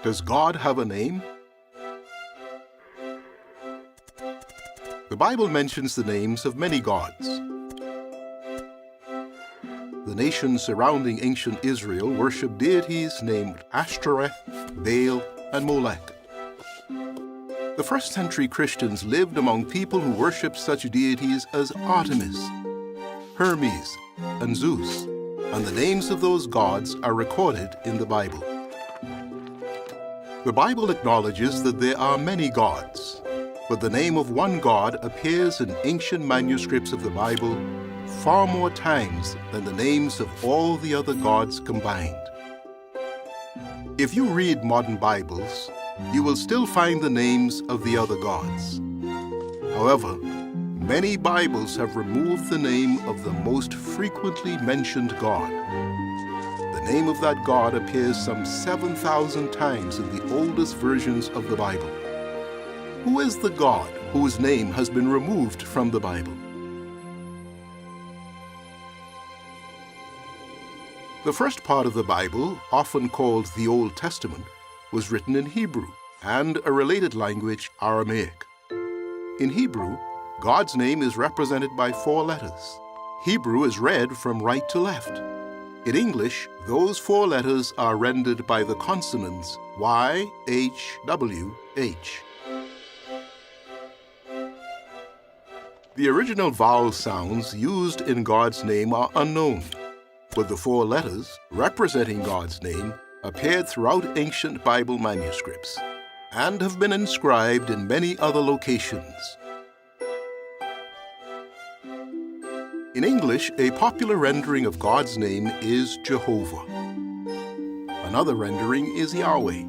Does God have a name? The Bible mentions the names of many gods. The nations surrounding ancient Israel worshiped deities named Ashtoreth, Baal, and Molech. The first-century Christians lived among people who worshipped such deities as Artemis, Hermes, and Zeus, and the names of those gods are recorded in the Bible. The Bible acknowledges that there are many gods, but the name of one God appears in ancient manuscripts of the Bible far more times than the names of all the other gods combined. If you read modern Bibles, you will still find the names of the other gods. However, many Bibles have removed the name of the most frequently mentioned God. The name of that God appears some 7,000 times in the oldest versions of the Bible. Who is the God whose name has been removed from the Bible? The first part of the Bible, often called the Old Testament, was written in Hebrew and a related language, Aramaic. In Hebrew, God's name is represented by 4 letters. Hebrew is read from right to left. In English, those 4 letters are rendered by the consonants Y, H, W, H. The original vowel sounds used in God's name are unknown, but the 4 letters representing God's name appeared throughout ancient Bible manuscripts and have been inscribed in many other locations. In English, a popular rendering of God's name is Jehovah. Another rendering is Yahweh.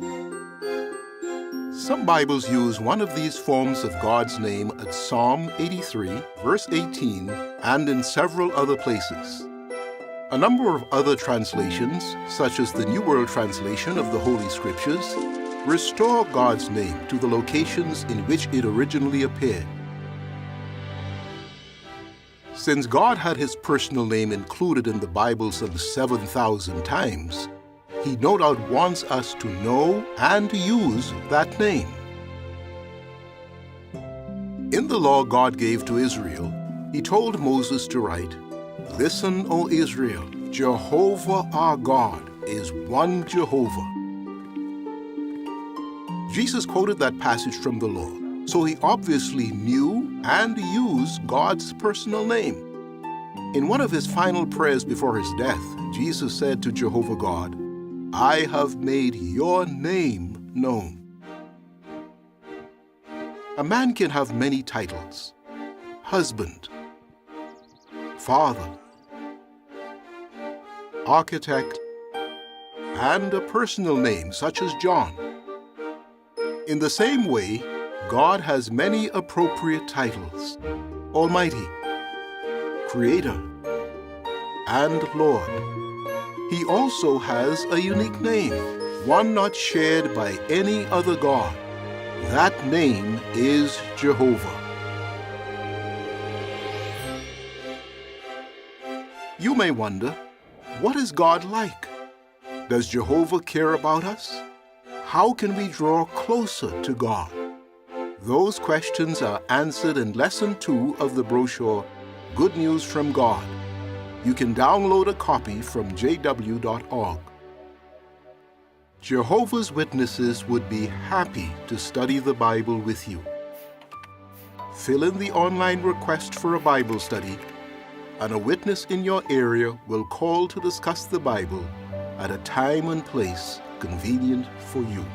Some Bibles use one of these forms of God's name at Psalm 83, verse 18, and in several other places. A number of other translations, such as the New World Translation of the Holy Scriptures, restore God's name to the locations in which it originally appeared. Since God had his personal name included in the Bible some 7,000 times, he no doubt wants us to know and to use that name. In the law God gave to Israel, he told Moses to write, "Listen, O Israel, Jehovah our God is one Jehovah." Jesus quoted that passage from the law, so he obviously knew and used God's personal name. In one of his final prayers before his death, Jesus said to Jehovah God, "I have made your name known." A man can have many titles: husband, father, architect, and a personal name such as John. In the same way, God has many appropriate titles: Almighty, Creator, and Lord. He also has a unique name, one not shared by any other God. That name is Jehovah. You may wonder, what is God like? Does Jehovah care about us? How can we draw closer to God? Those questions are answered in Lesson 2 of the brochure, Good News from God. You can download a copy from jw.org. Jehovah's Witnesses would be happy to study the Bible with you. Fill in the online request for a Bible study, and a witness in your area will call to discuss the Bible at a time and place convenient for you.